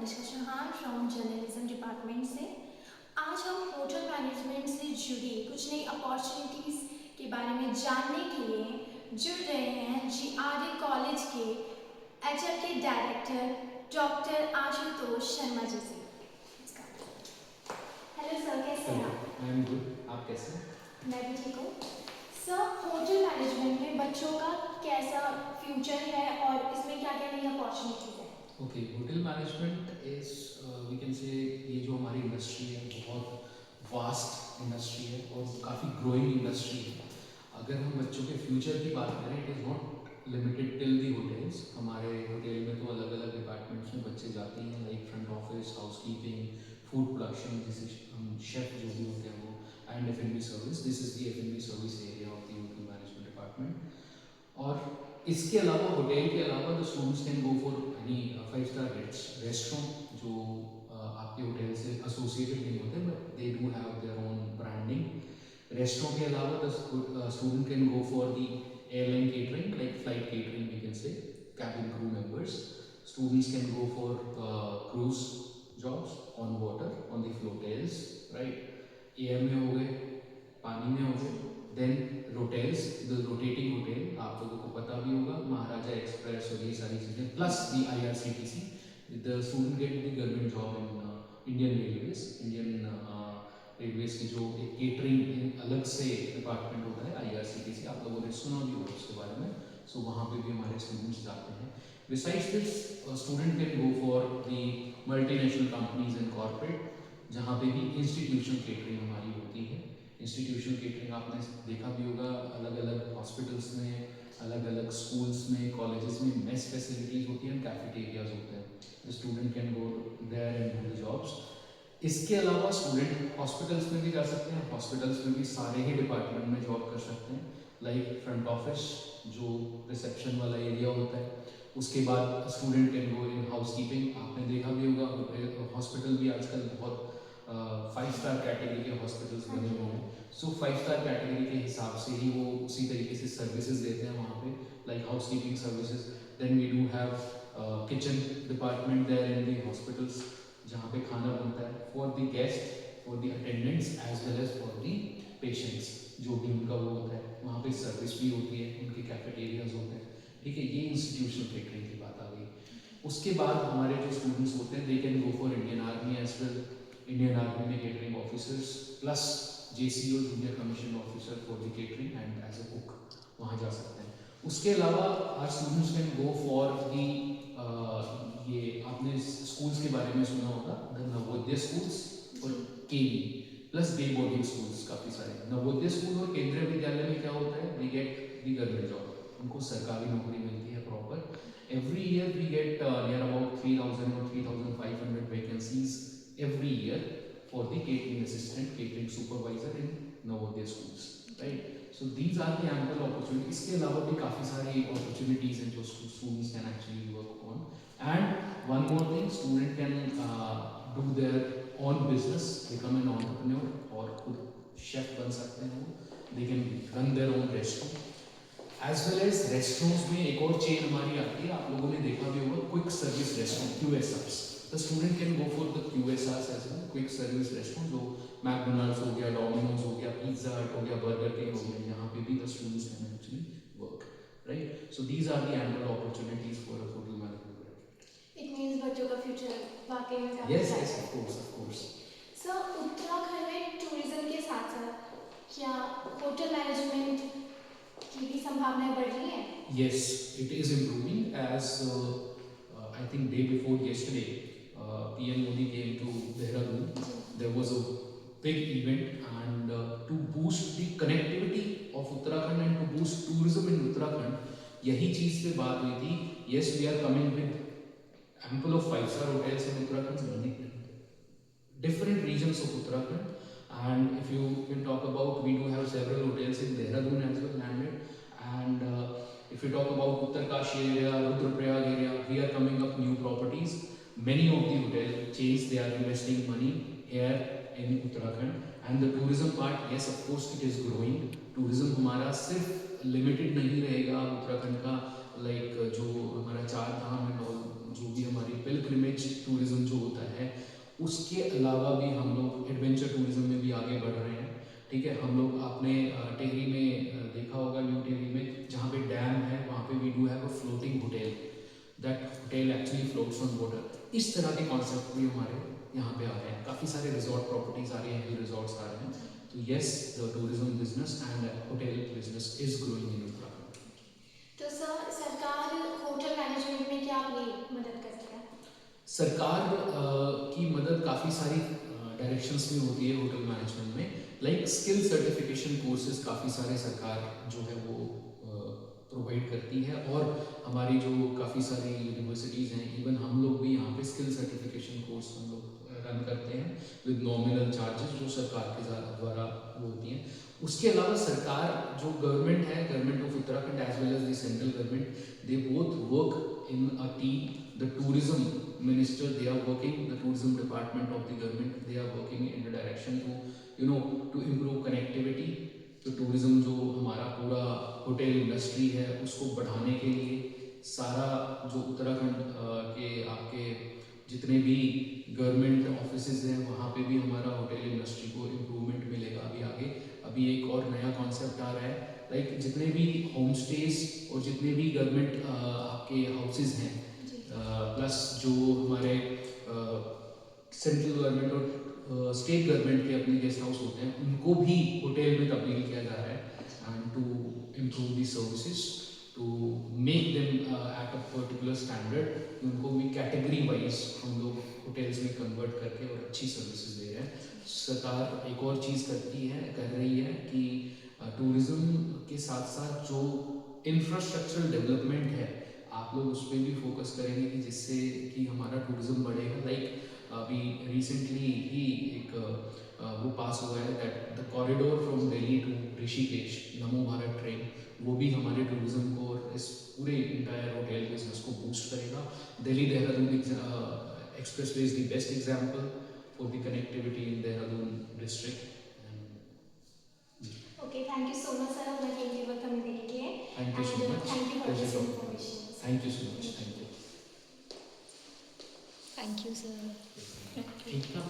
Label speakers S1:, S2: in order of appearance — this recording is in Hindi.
S1: Tanishka Chauhan from journalism department से। आज हम होटल मैनेजमेंट से जुड़ी कुछ नई अपॉर्चुनिटीज़ के बारे में जानने के लिए जुड़ रहे हैं जीआरडी कॉलेज के एचआर के डायरेक्टर डॉक्टर आशुतोष शर्मा जी से। हेलो सर, कैसे हैं आप?
S2: आई एम गुड, आप कैसे हैं?
S1: मैं भी ठीक हूँ सर। होटल मैनेजमेंट में बच्चों का कैसा फ्यूचर है और इसमें क्या क्या नई अपॉर्चुनिटीज़ है?
S2: Okay, hotel management is we can say ये जो हमारी इंडस्ट्री है बहुत वास्ट इंडस्ट्री है और काफ़ी ग्रोइंग इंडस्ट्री है। अगर हम बच्चों के फ्यूचर की बात करें, it is not limited till the hotels. हमारे होटल में तो अलग अलग डिपार्टमेंट्स में बच्चे जाते हैं, like front office, housekeeping, food production, जिसे हम शेफ जो भी होते हैं वो, and F&B service. This is the F&B service area of the hotel management department. और इसके अलावा होटल के अलावा the students can go for any 5 star restaurant जो आपके होटल से एसोसिएटेड नहीं होते, but they do have their own branding. Restaurant के अलावा the student can go for the airline catering, like flight catering we can say, cabin crew members. Students can go for cruise jobs on water, on the floatels, right? Air में हो गए, पानी में हो गए, then hotels, the rotating hotel आप लोगों को पता भी होगा, महाराजा एक्सप्रेस और ये सारी चीज़ें, plus the IRCTC। The student get the government job in Indian railways. Indian railways की जो एक केटरिंग अलग से डिपार्टमेंट होता है IRCTC, आप लोगों ने सुना भी होगा उसके बारे में। सो वहाँ पे भी हमारे स्टूडेंट्स जाते हैं। Besides this, student can go for the multinational companies and corporate, जहाँ पे भी इंस्टीट्यूशनल केटरिंग हमारी होती है। इंस्टीट्यूशनल केटरिंग आपने देखा भी होगा, अलग अलग हॉस्पिटल्स में, अलग अलग स्कूल्स में, कॉलेजेस में मेस फैसिलिटीज होती हैं, कैफेटेरियाज होते हैं। The student can go there and do the jobs. इसके अलावा स्टूडेंट हॉस्पिटल्स में भी जा सकते हैं। हॉस्पिटल्स में भी सारे ही डिपार्टमेंट में जॉब कर सकते हैं, लाइक फ्रंट ऑफिस जो रिसेप्शन वाला एरिया होता है। उसके बाद student can go in housekeeping. आपने देखा भी होगा हॉस्पिटल भी आजकल बहुत 5 स्टार कैटेगरी के हॉस्पिटल्स बने हुए हैं। सो 5 स्टार कैटेगरी के हिसाब से ही वो उसी तरीके से सर्विसेज देते हैं वहाँ पे, like housekeeping services. Then we do have kitchen department there in the hospitals, जहाँ पे खाना बनता है for the guest, for the attendants as well as for the patients, जो भी उनका वो होता है। वहाँ पे सर्विस भी होती है, उनके कैफेटेरियाज होते हैं, ठीक है। ये इंस्टीट्यूशनल केटरिंग की बात आ गई। उसके बाद हमारे जो स्टूडेंट्स होते हैं, they can go for Indian army as well. Indian army में catering officers plus JCO junior commission officer for the catering and as a cook वहाँ जा सकते हैं। उसके अलावा our students can go for the, ये आपने स्कूल्स के बारे में सुना होगा, द नवोदय स्कूल्स और KV plus day boarding schools, काफ़ी सारे। नवोदय स्कूल और केंद्रीय विद्यालय में क्या होता है, we get the government job, उनको सरकारी नौकरी मिलती है proper. Every year we get near about 3000 और 3500 vacancies every year for the catering assistant, catering supervisor in Navodaya schools, right? So these are the ample opportunities. इसके अलावा भी काफ़ी सारी opportunities हैं जो students can actually work on. And one more thing, student can do their own business, become an entrepreneur, और खुद chef बन सकते हैं वो। They can run their own restaurant. As well as restaurants में एक और chain हमारी आती है, आप लोगों ने देखा भी होगा, quick service restaurant, QSRs. The student can go for the QSRs as well, quick service restaurant, जो मैकडोनल्ड्स हो गया, डोमिनोज हो गया, पिज्जा हट हो गया, बर्गर किंग हो गया, यहाँ पे भी the students can actually work, right? So these are the ample opportunities for a hotel management.
S1: It means बच्चों का फ्यूचर वाकई में काफी
S2: Yes,
S1: अच्छा
S2: yes,
S1: है।
S2: of course, of course.
S1: Sir, Uttarakhand में टूरिज्म के साथ साथ क्या होटल मैनेजमेंट की भी संभावनाएं बढ़ रही हैं?
S2: Yes, it is improving. As I think day before yesterday, PM Modi came to Dehradun. There was a big event, and to boost the connectivity of Uttarakhand and to boost tourism in Uttarakhand, यही चीज़ पे बात हुई थी. Yes, we are coming with ample of 5 star hotels in Uttarakhand, different regions of Uttarakhand. And if you can talk about, we do have several hotels in Dehradun as well landed. And if you talk about Uttarkashi area, Rudraprayag area, we are coming up new properties. Many of the hotel chains, they are investing money here in Uttarakhand. And the tourism part, yes, of course it is growing. Tourism हमारा सिर्फ लिमिटेड नहीं रहेगा उत्तराखंड का, लाइक जो हमारा 4 धाम एंड ऑल जो भी हमारी पिलग्रिमेज टूरिज्म जो होता है उसके अलावा भी हम लोग एडवेंचर टूरिज्म में भी आगे बढ़ रहे हैं। ठीक है, हम लोग आपने टेहरी में देखा होगा, न्यू टेहरी में जहाँ पे डैम है वहाँ पे we do have a floating hotel, that hotel actually floats on water. इस तरह के कॉन्सेप्ट भी हमारे यहाँ पे आ रहे हैं, काफ़ी सारे रिजॉर्ट प्रॉपर्टीज आ रही हैं, हिल रिजॉर्ट्स आ रहे हैं। तो yes, the tourism business and hotel business is growing in Uttarakhand.
S1: तो सर, सरकार होटल मैनेजमेंट में क्या आपकी मदद करती है?
S2: सरकार की मदद काफ़ी सारी डायरेक्शंस में होती है होटल मैनेजमेंट में, लाइक स्किल सर्टिफिकेशन कोर्सेज काफ़ी सारे सरकार जो है वो प्रोवाइड करती है, और हमारी जो काफ़ी सारी यूनिवर्सिटीज़ हैं, इवन हम लोग भी यहाँ पे स्किल सर्टिफिकेशन कोर्स हम लोग रन करते हैं विद नॉमिनल चार्जेस जो सरकार के द्वारा वो होती हैं। उसके अलावा सरकार जो गवर्नमेंट है, government of Uttarakhand as well as the central government, they both work in a team. The tourism minister, they are working, the tourism department of the government, they are working in the direction to to improve connectivity। तो टूरिज्म जो हमारा पूरा होटल इंडस्ट्री है उसको बढ़ाने के लिए सारा जो उत्तराखंड के आपके जितने भी गवर्नमेंट ऑफिसेज हैं वहाँ पे भी हमारा होटल इंडस्ट्री को इम्प्रूवमेंट मिलेगा अभी आगे। अभी एक और नया कॉन्सेप्ट आ रहा है, लाइक जितने भी होम स्टेज और जितने भी गवर्नमेंट आपके हाउसेज हैं, प्लस जो हमारे सेंट्रल गवर्नमेंट और स्टेट गवर्नमेंट के अपने गेस्ट हाउस होते हैं उनको भी होटल में तब्दील किया जा रहा है, and to improve the services, to make them at a particular standard. उनको भी कैटेगरी वाइज हम लोग होटल्स में कन्वर्ट करके और अच्छी सर्विसेज दे रहे हैं। सरकार एक और चीज़ कर रही है कि टूरिज्म के साथ साथ जो इंफ्रास्ट्रक्चरल डेवलपमेंट है आप लोग उस पर भी फोकस करेंगे कि जिससे कि हमारा टूरिज्म बढ़ेगा। लाइक अभी रिसेंटली ही एक वो पास हुआ है that the corridor from Delhi to Rishikesh Namo Bharat train, वो भी हमारे टूरिज्म को और इस पूरे इंटायर होटल बिजनेस को बूस्ट करेगा। Delhi Dehradun expressway is the best example for the connectivity in Dehradun district.
S1: Okay, thank you so much, sir. हमें कीमती वक्त हमें देने के लिए।
S2: Thank you so
S1: And
S2: much.
S1: thank you for this
S2: Pleasure.
S1: information.
S2: Thank you so much. Thank you.
S3: Thank you, sir.
S2: ठीक था।